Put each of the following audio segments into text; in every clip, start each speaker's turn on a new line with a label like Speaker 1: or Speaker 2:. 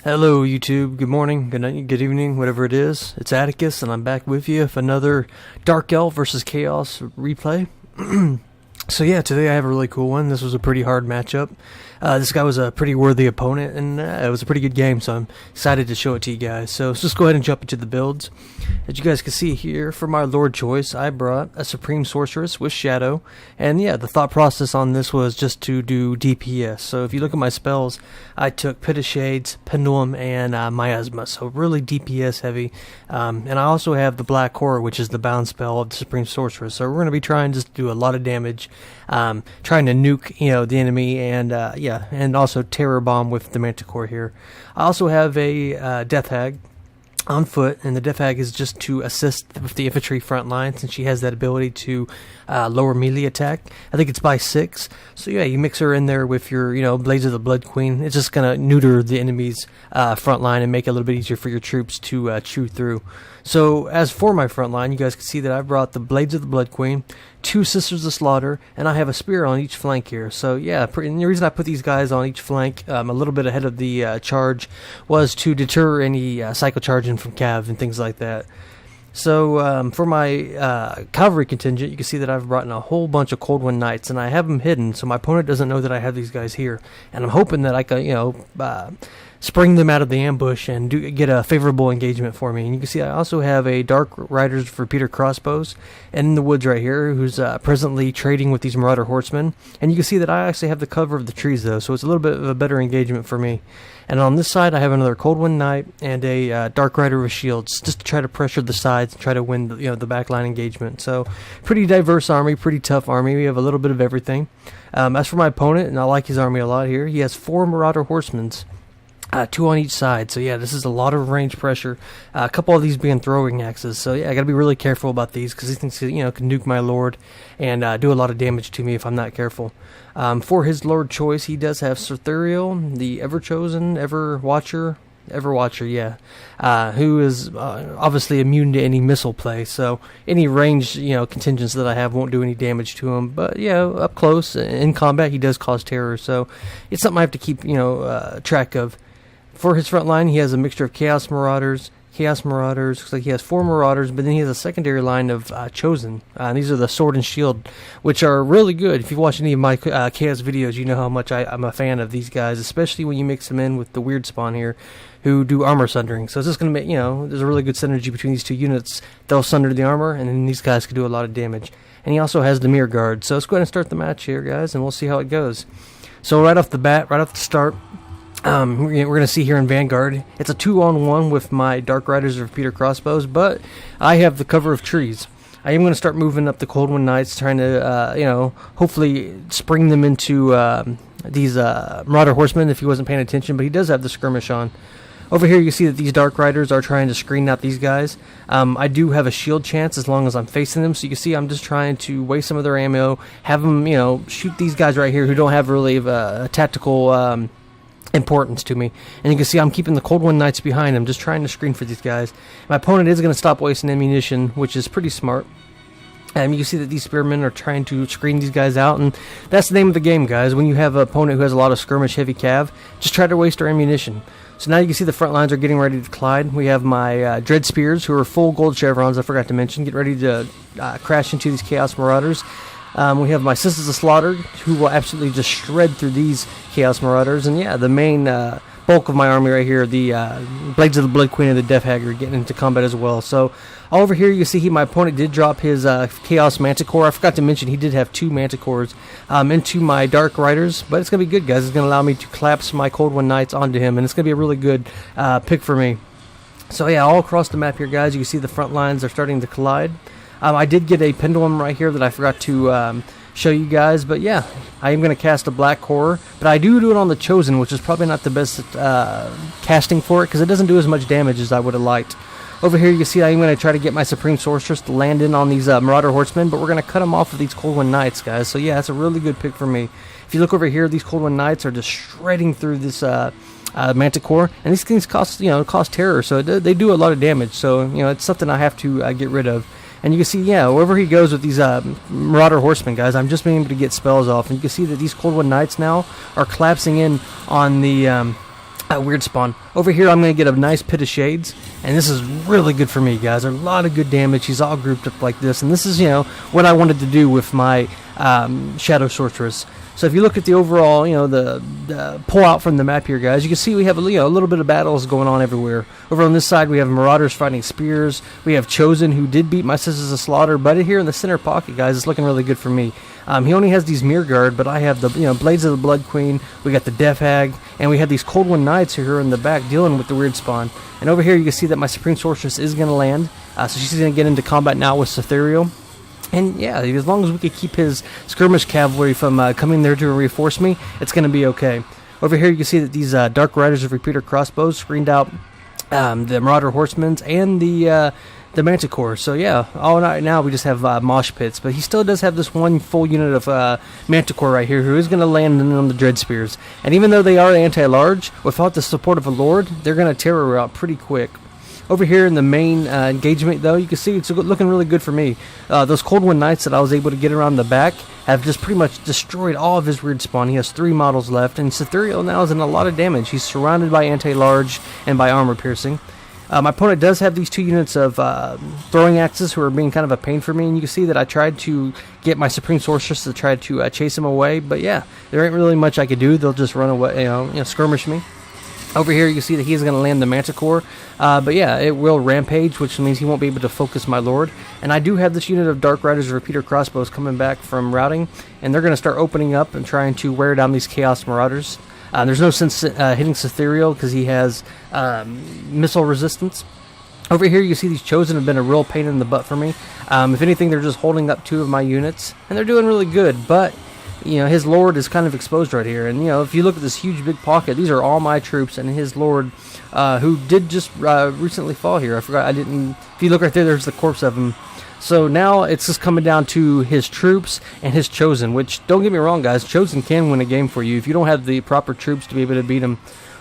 Speaker 1: Hello YouTube, good morning, good night, good evening, whatever it is. It's Atticus and I'm back with you with another Dark Elf versus Chaos replay. So yeah, today I have a really cool one. This was a pretty hard matchup. This guy was a pretty worthy opponent, and it was a pretty good game, so I'm excited to show it to you guys. So let's just go ahead and jump into the builds. As you guys can see here, for my Lord choice, I brought a Supreme Sorceress with Shadow, and yeah, the thought process on this was just to do DPS. So if you look at my spells, I took Pit of Shades, Pendulum, and Miasma, so really DPS heavy. And I also have the Black Horror, which is the bound spell of the Supreme Sorceress. So we're going to be trying just to do a lot of damage, trying to nuke, the enemy, and and also Terror Bomb with the Manticore here. I also have a Death Hag on foot, and the Death Hag is just to assist with the infantry front line, since she has that ability to lower melee attack. I think it's by 6. So yeah, you mix her in there with your, Blades of the Blood Queen. It's just gonna neuter the enemy's front line and make it a little bit easier for your troops to chew through. So as for my front line, you guys can see that I've brought the Blades of the Blood Queen, 2 Sisters of Slaughter, and I have a spear on each flank here. So yeah, and the reason I put these guys on each flank a little bit ahead of the charge was to deter any cycle charging from Cav and things like that. So for my Cavalry Contingent, you can see that I've brought in a whole bunch of Cold Wind Knights, and I have them hidden, so my opponent doesn't know that I have these guys here. And I'm hoping that I can, spring them out of the ambush and get a favorable engagement for me. And you can see I also have a Dark Riders for Peter Crossbows and in the woods right here, who's presently trading with these Marauder Horsemen. And you can see that I actually have the cover of the trees though, so it's a little bit of a better engagement for me. And on this side I have another Cold Wind Knight and a Dark Rider with shields, just to try to pressure the sides and try to win the backline engagement. So pretty diverse army, pretty tough army. We have a little bit of everything. As for my opponent, and I like his army a lot here, he has 4 Marauder Horsemen. 2 on each side, so yeah, this is a lot of range pressure. A couple of these being throwing axes, so yeah, I gotta be really careful about these, because these things, can nuke my Lord and do a lot of damage to me if I'm not careful. For his Lord choice, he does have Serthuriel, the Ever-Chosen, Ever-Watcher, who is obviously immune to any missile play, so any ranged, contingents that I have won't do any damage to him. But yeah, up close in combat, he does cause terror, so it's something I have to keep, track of. For his front line, he has a mixture of Chaos Marauders. Looks like he has 4 Marauders, but then he has a secondary line of Chosen. And these are the Sword and Shield, which are really good. If you've watched any of my Chaos videos, you know how much I'm a fan of these guys, especially when you mix them in with the Weird Spawn here, who do armor sundering. So it's just going to make, there's a really good synergy between these 2 units. They'll sunder the armor, and then these guys can do a lot of damage. And he also has the Mirror Guard. So let's go ahead and start the match here, guys, and we'll see how it goes. So right off the bat, right off the start, we're going to see here in Vanguard, it's a 2-on-1 with my Dark Riders of Peter Crossbows, but I have the cover of trees. I am going to start moving up the Cold Wind Knights, trying to, hopefully spring them into these Marauder Horsemen if he wasn't paying attention, but he does have the skirmish on. Over here you see that these Dark Riders are trying to screen out these guys. I do have a shield chance as long as I'm facing them, so you can see I'm just trying to waste some of their ammo, have them, shoot these guys right here who don't have really a tactical importance to me. And you can see I'm keeping the Cold Wind Knights behind him, just trying to screen for these guys. My opponent is going to stop wasting ammunition, which is pretty smart. You can see that these spearmen are trying to screen these guys out, and that's the name of the game, guys. When you have an opponent who has a lot of skirmish heavy cav, just try to waste their ammunition. So now you can see the front lines are getting ready to collide. We have my Dread Spears, who are full gold chevrons, I forgot to mention, get ready to crash into these Chaos Marauders. We have my Sisters of Slaughter, who will absolutely just shred through these Chaos Marauders. And yeah, the main bulk of my army right here, the Blades of the Blood Queen and the Death Hag, are getting into combat as well. So all over here you can see my opponent did drop his Chaos Manticore. I forgot to mention he did have 2 Manticores into my Dark Riders. But it's going to be good, guys. It's going to allow me to collapse my Cold Wind Knights onto him, and it's going to be a really good pick for me. So yeah, all across the map here, guys, you can see the front lines are starting to collide. I did get a Pendulum right here that I forgot to show you guys, but yeah, I am going to cast a Black Horror, but I do it on the Chosen, which is probably not the best casting for it, because it doesn't do as much damage as I would have liked. Over here you can see I am going to try to get my Supreme Sorceress to land in on these Marauder Horsemen, but we're going to cut them off with these Cold Wind Knights, guys. So yeah, that's a really good pick for me. If you look over here, these Cold Wind Knights are just shredding through this Manticore, and these things cost terror, so they do a lot of damage. So it's something I have to get rid of. And you can see, yeah, wherever he goes with these Marauder Horsemen, guys, I'm just being able to get spells off. And you can see that these Cold Wind Knights now are collapsing in on the weird spawn. Over here, I'm going to get a nice Pit of Shades, and this is really good for me, guys. There's a lot of good damage. He's all grouped up like this, and this is, what I wanted to do with my Shadow Sorceress. So if you look at the overall, the pull out from the map here, guys, you can see we have a little bit of battles going on everywhere. Over on this side, we have Marauders fighting spears. We have Chosen, who did beat my Sisters of Slaughter, but here in the center pocket, guys, it's looking really good for me. He only has these Mirror Guard, but I have the Blades of the Blood Queen. We got the Death Hag, and we have these Cold Wind Knights here in the back dealing with the weird spawn. And over here, you can see that my Supreme Sorceress is going to land, so she's going to get into combat now with Cetheriel. And yeah, as long as we could keep his skirmish cavalry from coming there to reinforce me, it's going to be okay. Over here, you can see that these Dark Riders of Repeater Crossbows screened out the Marauder Horsemen and the Manticores. So yeah, all right now we just have Mosh Pits, but he still does have this one full unit of Manticore right here who is going to land on the Dread Spears. And even though they are anti-large, without the support of a Lord, they're going to terror out pretty quick. Over here in the main engagement, though, you can see it's looking really good for me. Those Cold Wind Knights that I was able to get around the back have just pretty much destroyed all of his weird spawn. He has 3 models left, and Cetheriel now is in a lot of damage. He's surrounded by anti-large and by armor piercing. My opponent does have these 2 units of throwing axes who are being kind of a pain for me, and you can see that I tried to get my Supreme Sorceress to try to chase him away, but yeah, there ain't really much I could do. They'll just run away, skirmish me. Over here, you can see that he's going to land the Manticore, but yeah, it will rampage, which means he won't be able to focus my Lord. And I do have this unit of Dark Riders of Repeater Crossbows coming back from routing, and they're going to start opening up and trying to wear down these Chaos Marauders. There's no sense hitting Cetheriel because he has missile resistance. Over here, you can see these Chosen have been a real pain in the butt for me. If anything, they're just holding up 2 of my units, and they're doing really good, but his Lord is kind of exposed right here. And, if you look at this huge big pocket, these are all my troops and his Lord, who did just recently fall here. I forgot, if you look right there, there's the corpse of him. So now it's just coming down to his troops and his Chosen, which, don't get me wrong, guys, Chosen can win a game for you if you don't have the proper troops to be able to beat him.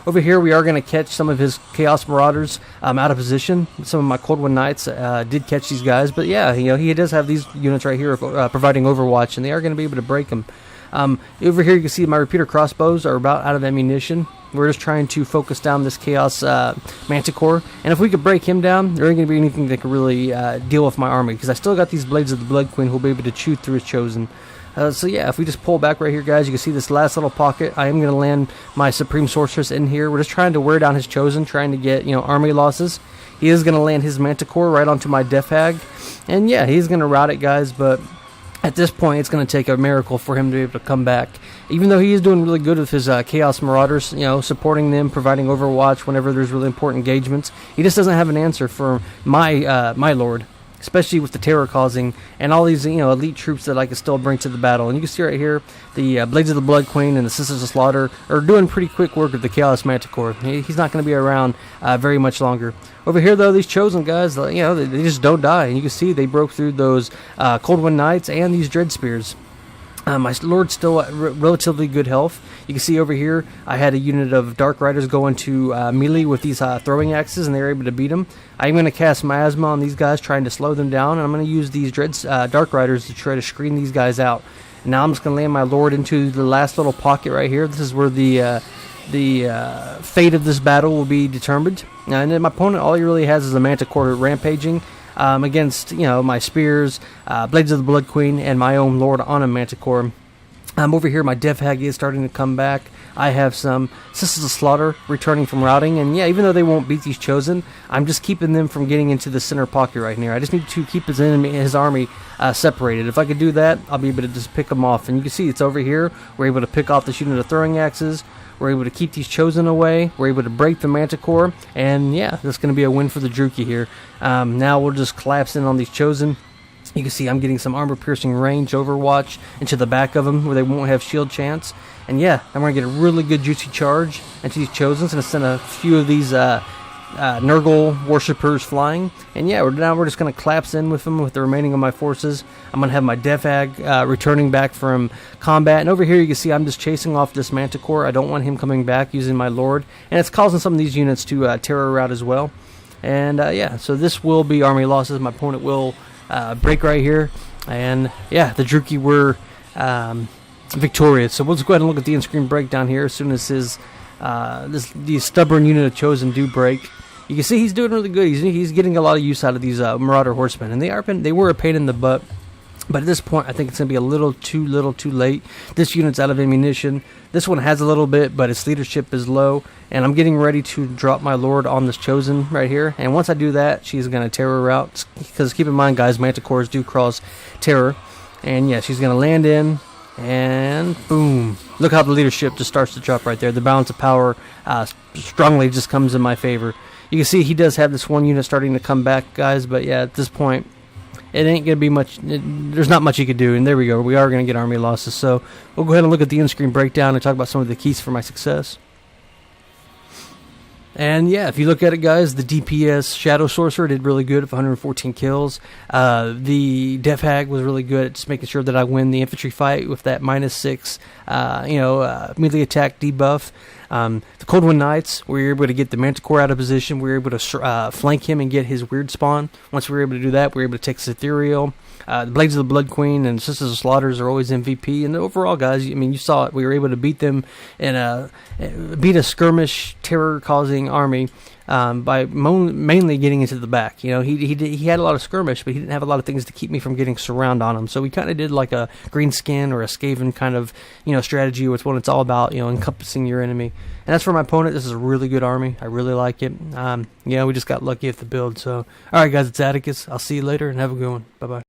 Speaker 1: Over here, we are going to catch some of his Chaos Marauders out of position. Some of my Cold Wind Knights did catch these guys, but yeah, he does have these units right here providing Overwatch, and they are going to be able to break him. Over here you can see my Repeater Crossbows are about out of ammunition. We're just trying to focus down this Chaos Manticore, and if we could break him down, there ain't going to be anything that could really deal with my army, because I still got these Blades of the Blood Queen who will be able to chew through his Chosen. So yeah, if we just pull back right here, guys, you can see this last little pocket. I am going to land my Supreme Sorceress in here. We're just trying to wear down his Chosen, trying to get, army losses. He is going to land his Manticore right onto my Death Hag, and yeah, he's going to rout it, guys, but at this point, it's going to take a miracle for him to be able to come back. Even though he is doing really good with his Chaos Marauders, supporting them, providing Overwatch whenever there's really important engagements, he just doesn't have an answer for my Lord, especially with the terror causing and all these elite troops that I can still bring to the battle. And you can see right here, the Blades of the Blood Queen and the Sisters of Slaughter are doing pretty quick work with the Chaos Manticore. He's not going to be around very much longer. Over here, though, these Chosen guys, they just don't die. And you can see they broke through those Cold Wind Knights and these Dread Spears. My Lord's still at relatively good health. You can see over here, I had a unit of Dark Riders go into melee with these throwing axes, and they were able to beat them. I'm going to cast Miasma on these guys, trying to slow them down, and I'm going to use these Dark Riders to try to screen these guys out. And now I'm just going to land my Lord into the last little pocket right here. This is where the fate of this battle will be determined. And then my opponent, all he really has is a Manticore rampaging against, my Spears, Blades of the Blood Queen, and my own Lord on a Manticore. Over here, my Death Hag is starting to come back. I have some Sisters of Slaughter returning from routing, and yeah, even though they won't beat these Chosen, I'm just keeping them from getting into the center pocket right here. I just need to keep his army separated. If I could do that, I'll be able to just pick them off. And you can see it's over here. We're able to pick off the unit of throwing axes. We're able to keep these Chosen away. We're able to break the Manticore, and yeah, that's going to be a win for the druchii here. Now we'll just collapse in on these Chosen. You can see I'm getting some armor-piercing range Overwatch into the back of them where they won't have shield chance. And yeah, I'm going to get a really good juicy charge into these Chosen. It's going to send a few of these nurgle worshippers flying. And yeah, we're just going to collapse in with them with the remaining of my forces. I'm going to have my Death Hag returning back from combat. And over here you can see I'm just chasing off this Manticore. I don't want him coming back using my Lord. And it's causing some of these units to terror out as well. And yeah, so this will be army losses. My opponent will break right here, and yeah, the druchii were victorious. So we'll just go ahead and look at the in-screen breakdown here as soon as his these stubborn unit of Chosen do break. You can see he's doing really good. He's getting a lot of use out of these Marauder horsemen, and they were a pain in the butt. But at this point, I think it's going to be a little too late. This unit's out of ammunition. This one has a little bit, but its leadership is low. And I'm getting ready to drop my Lord on this Chosen right here. And once I do that, she's going to terror out. Because keep in mind, guys, Manticores do cross terror. And yeah, she's going to land in. And boom. Look how the leadership just starts to drop right there. The balance of power strongly just comes in my favor. You can see he does have this one unit starting to come back, guys. But yeah, at this point, it ain't going to be much. There's not much you could do. And there we go. We are going to get army losses. So we'll go ahead and look at the in-screen breakdown and talk about some of the keys for my success. And yeah, if you look at it, guys, the DPS Shadow Sorcerer did really good with 114 kills. The Death Hag was really good at just making sure that I win the infantry fight with that -6, melee attack debuff. The Cold Wind Knights, we were able to get the Manticore out of position. We were able to flank him and get his weird spawn. Once we were able to do that, we were able to take his Ethereal. The Blades of the Blood Queen and Sisters of Slaughters are always MVP. And overall, guys, I mean, you saw it. We were able to beat them in beat a skirmish, terror-causing army by mainly getting into the back. You know, he had a lot of skirmish, but he didn't have a lot of things to keep me from getting surround on him. So we kind of did like a green skin or a Skaven kind of, strategy, which what it's all about, encompassing your enemy. And that's for my opponent. This is a really good army. I really like it. We just got lucky with the build. So, all right, guys, it's Atticus. I'll see you later and have a good one. Bye-bye.